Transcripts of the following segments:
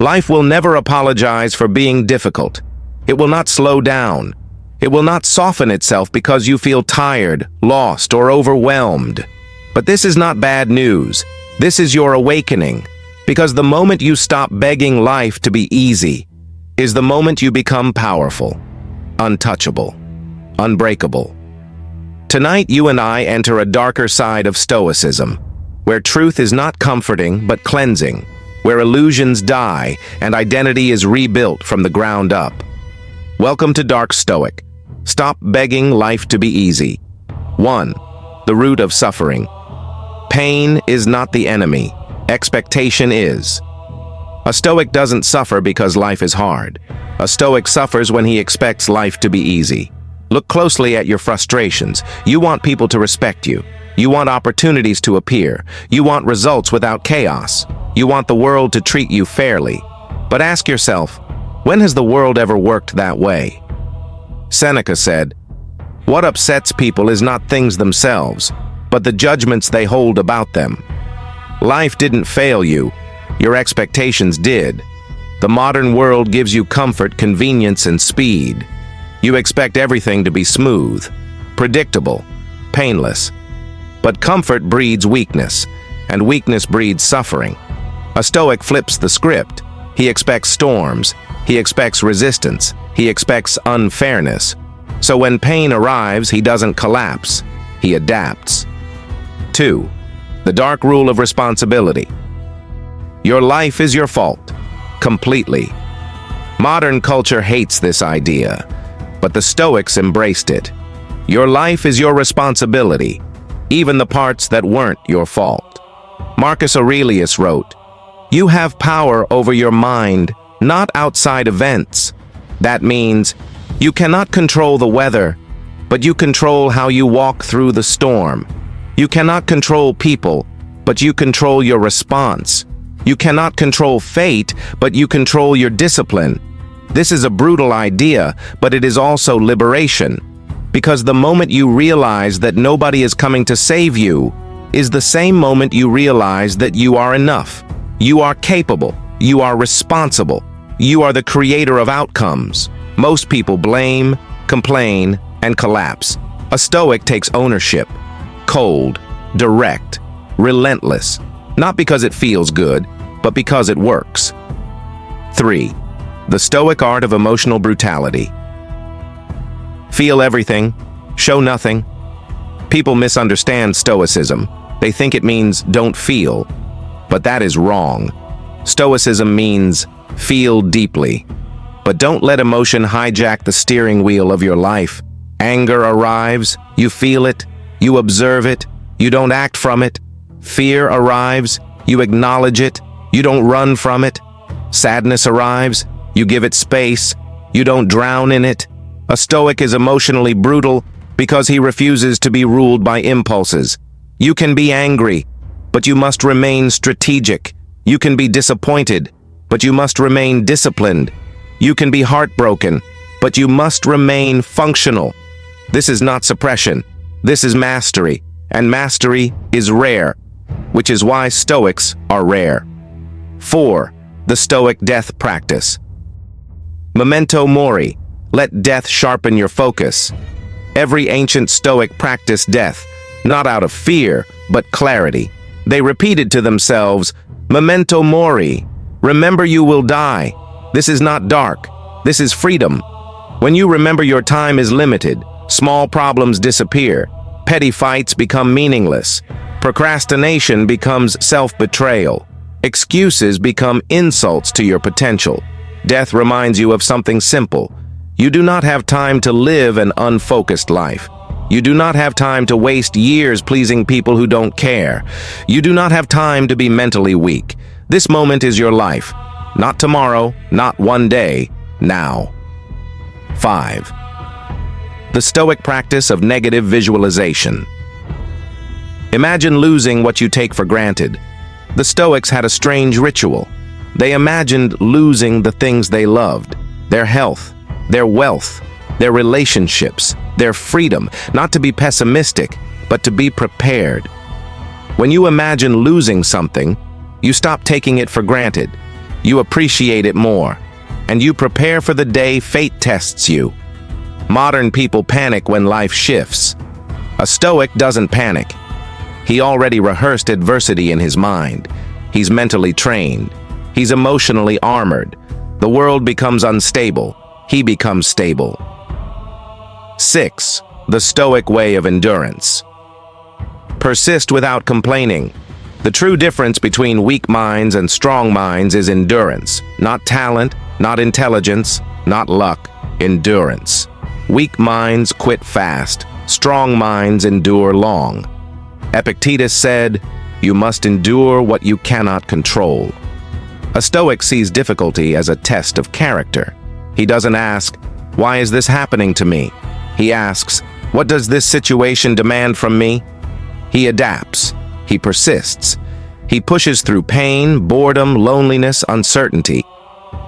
Life will never apologize for being difficult. It will not slow down. It will not soften itself because you feel tired, lost, or overwhelmed. But this is not bad news. This is your awakening. Because the moment you stop begging life to be easy is the moment you become powerful, untouchable, unbreakable. Tonight, you and I enter a darker side of Stoicism, where truth is not comforting but cleansing, where illusions die and identity is rebuilt from the ground up. Welcome to Dark Stoic. Stop begging life to be easy. 1. The root of suffering. Pain is not the enemy. Expectation is. A Stoic doesn't suffer because life is hard. A Stoic suffers when he expects life to be easy. Look closely at your frustrations. You want people to respect you. You want opportunities to appear. You want results without chaos. You want the world to treat you fairly. But ask yourself, when has the world ever worked that way? Seneca said, "What upsets people is not things themselves, but the judgments they hold about them." Life didn't fail you. Your expectations did. The modern world gives you comfort, convenience, and speed. You expect everything to be smooth, predictable, painless. But comfort breeds weakness, and weakness breeds suffering. A Stoic flips the script. He expects storms. He expects resistance. He expects unfairness. So when pain arrives, he doesn't collapse. He adapts. 2. The dark rule of responsibility. Your life is your fault, completely. Modern culture hates this idea, but the Stoics embraced it. Your life is your responsibility, even the parts that weren't your fault. Marcus Aurelius wrote, "You have power over your mind, not outside events." That means you cannot control the weather, but you control how you walk through the storm. You cannot control people, but you control your response. You cannot control fate, but you control your discipline. This is a brutal idea, but it is also liberation. Because the moment you realize that nobody is coming to save you is the same moment you realize that you are enough. You are capable. You are responsible. You are the creator of outcomes. Most people blame, complain, and collapse. A Stoic takes ownership. Cold, direct, relentless. Not because it feels good, but because it works. 3. The Stoic art of emotional brutality. Feel everything, show nothing. People misunderstand Stoicism. They think it means don't feel, but that is wrong. Stoicism means feel deeply, but don't let emotion hijack the steering wheel of your life. Anger arrives, you feel it, you observe it, you don't act from it. Fear arrives, you acknowledge it, you don't run from it. Sadness arrives, you give it space, you don't drown in it. A Stoic is emotionally brutal because he refuses to be ruled by impulses. You can be angry, but you must remain strategic. You can be disappointed, but you must remain disciplined. You can be heartbroken, but you must remain functional. This is not suppression. This is mastery, and mastery is rare, which is why Stoics are rare. 4. The Stoic death practice. Memento Mori. Let death sharpen your focus. Every ancient Stoic practiced death, not out of fear, but clarity. They repeated to themselves, Memento Mori. Remember you will die. This is not dark. This is freedom. When you remember your time is limited, small problems disappear. Petty fights become meaningless. Procrastination becomes self-betrayal. Excuses become insults to your potential. Death reminds you of something simple. You do not have time to live an unfocused life. You do not have time to waste years pleasing people who don't care. You do not have time to be mentally weak. This moment is your life. Not tomorrow, not one day, now. 5. The Stoic practice of negative visualization. Imagine losing what you take for granted. The Stoics had a strange ritual. They imagined losing the things they loved, their health, their wealth, their relationships, their freedom, not to be pessimistic, but to be prepared. When you imagine losing something, you stop taking it for granted. You appreciate it more, and you prepare for the day fate tests you. Modern people panic when life shifts. A Stoic doesn't panic. He already rehearsed adversity in his mind. He's mentally trained. He's emotionally armored. The world becomes unstable. He becomes stable. 6. The Stoic way of endurance. Persist without complaining. The true difference between weak minds and strong minds is endurance. Not talent, not intelligence, not luck. Endurance. Weak minds quit fast. Strong minds endure long. Epictetus said, "You must endure what you cannot control." A Stoic sees difficulty as a test of character. He doesn't ask, "Why is this happening to me?" He asks, "What does this situation demand from me?" He adapts. He persists. He pushes through pain, boredom, loneliness, uncertainty.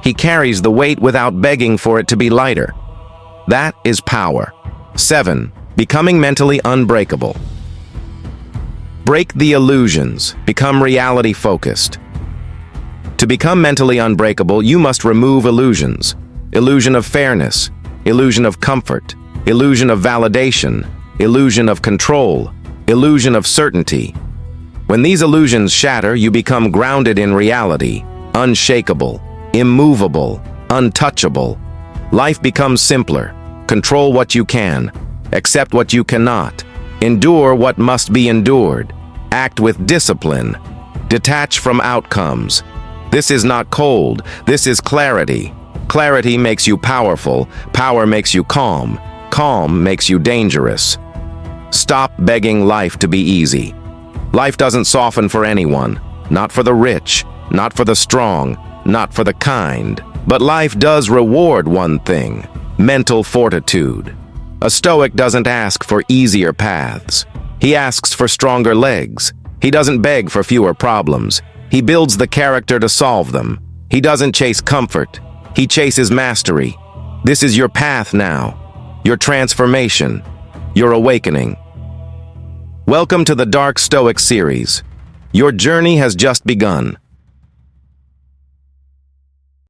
He carries the weight without begging for it to be lighter. That is power. 7. Becoming mentally unbreakable. Break the illusions. Become reality-focused. To become mentally unbreakable, you must remove illusions. Illusion of fairness, illusion of comfort, illusion of validation, illusion of control, illusion of certainty. When these illusions shatter, you become grounded in reality, unshakable, immovable, untouchable. Life becomes simpler. Control what you can, accept what you cannot, endure what must be endured, act with discipline, detach from outcomes. This is not cold, this is clarity. Clarity makes you powerful, power makes you calm, calm makes you dangerous. Stop begging life to be easy. Life doesn't soften for anyone, not for the rich, not for the strong, not for the kind. But life does reward one thing: mental fortitude. A Stoic doesn't ask for easier paths. He asks for stronger legs. He doesn't beg for fewer problems. He builds the character to solve them. He doesn't chase comfort. He chases mastery. This is your path now, your transformation, your awakening. Welcome to the Dark Stoic series. Your journey has just begun.